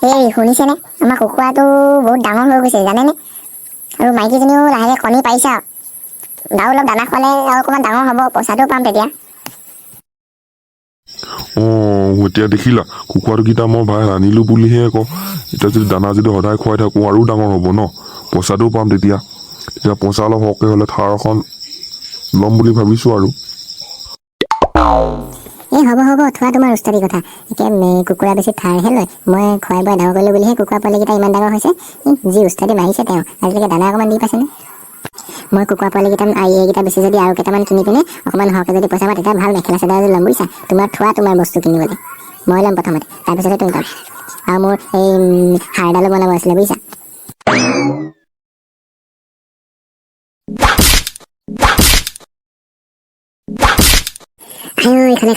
এই শুনিছেনে, আমাৰ কুকুৰাটো বহুত ডাঙৰ হৈ গৈছে জানেনে? আৰু মাইকীজনীও লাহেকৈ কণী পাৰিছে আৰু অলপ দানা খোৱালে আৰু অকণমান ডাঙৰ হ'ব, পইচাটো পাম তেতিয়া। এতিয়া দেখিলা কুকুৰাকেইটা মই ভাই আনিলো বুলিহে আকৌ এতিয়া যদি দানা যদি সদায় খুৱাই থাকোঁ আৰু ডাঙৰ হ'ব ন, পইচাটোও পাম তেতিয়া পইচা অলপ সৰহকৈ হ'লে থাৰ এখন ল'ম বুলি ভাবিছোঁ আৰু। এই হ'ব থোৱা তোমাৰ উস্তাদি কথা। এতিয়া কুকুৰা বেছি ঠাৰহে লয়, মই খুৱাই বোৱাই ডাঙৰ কৰিলোঁ বুলিহে কুকুৰা পোৱালিকেইটা ইমান ডাঙৰ হৈছে। যি উস্তাদি মাৰিছে তেওঁ, আজিলৈকে দানা অকণমান দি পাইছেনে? মই কুকুৰা পোৱালিকেইটা এইকেইটা বেছি যদি আৰু কেইটামান কিনি পিনে অকণমান সৰহকৈ যদি পইচা পাওঁ তেতিয়া ভাল মেখেলা চাদৰ এযোৰ ল'ম বুজিছা। তোমাৰ বস্তু কিনিবলৈ মই ল'ম প্ৰথমতে, তাৰপিছতে তুমি পাম। আৰু মোৰ এই হাৰডালো বনাব আছিলে বুজিছা। খালে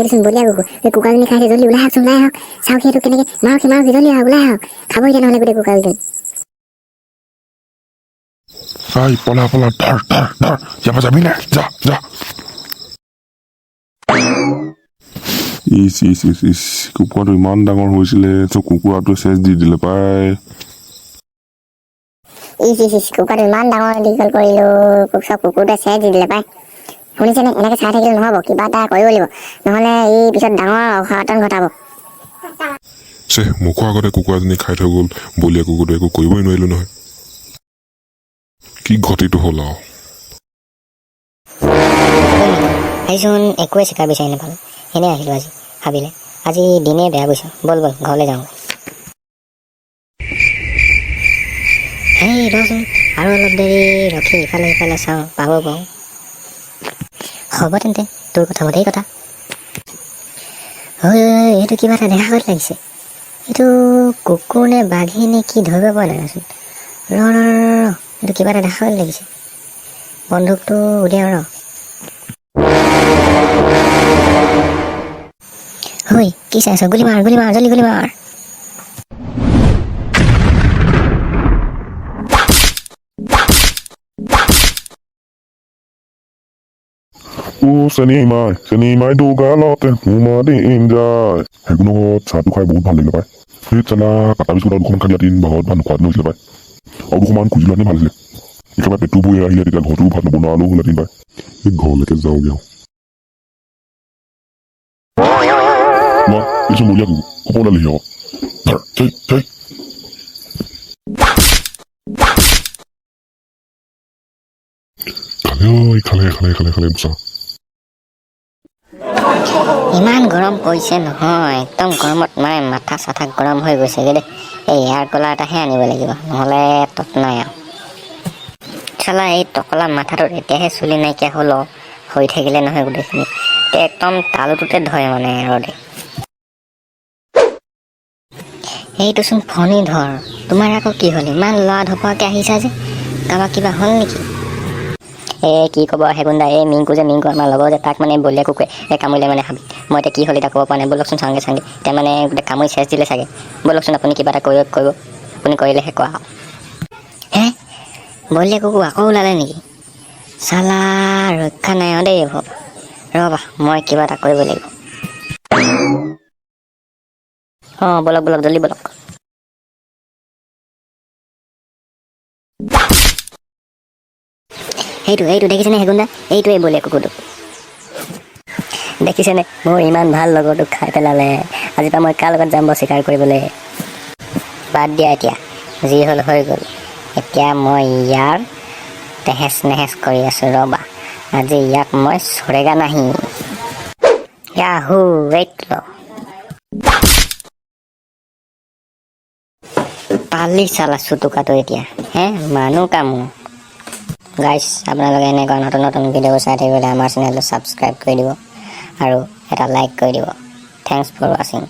দেচোন বলিয়া কুকুৰ। এই কুকুৰাজনী খাইছে, জলদি ওলাই আহকচোন, ওলাই আহক। চাওক সেইটো কেনেকৈ মাৰক জলদি আহক, ওলাই আহক। খাব এতিয়া নহ'লে গোটেই কুকুৰাজনী। পলা ধৰ যাব যাবি নাই, যা। ইচ কুকুৰাটো ইমান ডাঙৰ হৈছিলে, কুকুৰাটো চেচ দি দিলে পাই। কুকুৰাটো ইমান ডাঙৰ দীঘল কৰিলো, কুকুৰটোৱে চেচ দি দিলে পাই। শুনিছেনে, এনেকৈ চাই থাকিলে নহ'ব, কিবা এটা কৰিব লাগিব, নহ'লে এই পিছত ডাঙৰ অঘটন ঘটাব। মুখৰ আগতে কুকুৰাজনী খাই থৈ গ'ল, বলিয়া কুকুৰটো একো কৰিবই নোৱাৰিলো নহয়। কি ঘটিটো হ'ল আৰু। আহিছোন, একোৱে চিকাৰ বিচাৰি নাপালোঁ, এনেই আহিলোঁ আজি। ভাবিলে আজি দিনে বেয়া বুজিছোঁ, বল ঘৰলৈ যাওঁ। হেই ৰচোন, আৰু অলপ দেৰি ৰখি ইফালে সিফালে চাওঁ, পাব পাৰোঁ। হ'ব তেন্তে, তোৰ কথা মতেই কথা। এইটো কিবা এটা দেখা কৰি লাগিছে। এইটো কুকুৰ নে বাঘে নে কি ধৰিব পৰা নাই দেচোন। এইটো কিবা এটা দেখা কৰি লাগিছে। বন্দুকটো উলিয়াওঁ ৰ। কি চাইছ? গুলি মাৰ, জলদি গুলি মাৰ। চেনি মাইটো গালতে দিন যায়। সেইগুণত চাহটো খাই বহুত ভাল লাগিলে পাই। সেই চালা কাটা বিস্কুট দুখনমান খালি ৰাতি ভাগত ভাত নোখোৱাত নহৈছিলে পাই। আৰু দুখনমান খুজিলো হেঁতেন ভাল আছিলে। একেবাৰে পেটটো বৈ আহিলে, তেতিয়া ঘৰতো ভাত নবনোৱালেও হ'লহেঁতেন পাই। সেই ঘৰলৈকে যাওঁগে আৰু। এইচোন বলিয়া কুকুৰ, কপৌ ওলালিহি আকৌ। খালে গুচা। ইমান গৰম পৰিছে নহয়, একদম গৰমত মানে মাথা চাথা গৰম হৈ গৈছেগে দেই। এই এয়াৰ কুলাৰ এটাহে আনিব লাগিব, নহ'লে তত নাই আৰু। চালা এই টকলা মাথাটোত এতিয়াহে চুলি নাইকিয়া হ'ল, হৈ থাকিলে নহয় গোটেইখিনি। একদম তালুটোতে ধৰে মানে ৰ'দে। এইটোচোন ফণী ধৰ, তোমাৰ আকৌ কি হ'ল? ইমান লৰা ধপৰাকে আহিছা যে, কাৰোবাৰ কিবা হ'ল নেকি? কি ক'ব হেগুন্দা, এই মিংকু আমাৰ লগৰ যে, তাক মানে বলিয়া কুকুৰে কামুৰিলে মানে হাবি। মই এতিয়া কি হ'ল এতিয়া ক'ব পৰা নাই, ব'লকচোন চাওঁগে। এতিয়া মানে গোটেই কামুৰি চেচ দিলে চাগে। ব'লকচোন আপুনি কিবা এটা কৰিব, আপুনি কৰিলেহে কোৱা আৰু। বলিয়া কুকুৰ আকৌ ওলালে নেকি? চালা ৰক্ষা নাই আৰু দেই এইবোৰ। ৰ'বা, মই কিবা এটা কৰিব লাগিব। বলক জলদি বলক। সেইটো দেখিছেনে হেগুন্দা, এইটোৱে বলিয়া কুকুৰটো। দেখিছেনে, মোৰ ইমান ভাল লগৰটোক খাই পেলালে। আজিৰ পৰা মই কাৰ লগত যাম বাৰু চিকাৰ কৰিবলৈ? বাদ দিয়া এতিয়া, যি হ'ল হৈ গ'ল। এতিয়া মই ইয়াৰ তেহেচ নেহেচ কৰি আছোঁ, ৰ'বা। আজি ইয়াক মই চৰেগা নাহি। পালি চালা চুটুকাটো এতিয়া, মানুহ কামো। গাইছ, আপোনালোকে এনেকুৱা নতুন ভিডিঅ'বোৰ চাই থাকিবলৈ আমাৰ চেনেলটো ছাবস্ক্ৰাইব কৰি দিব আৰু এটা লাইক কৰি দিব। থেংকছ ফৰ ৱাচিং।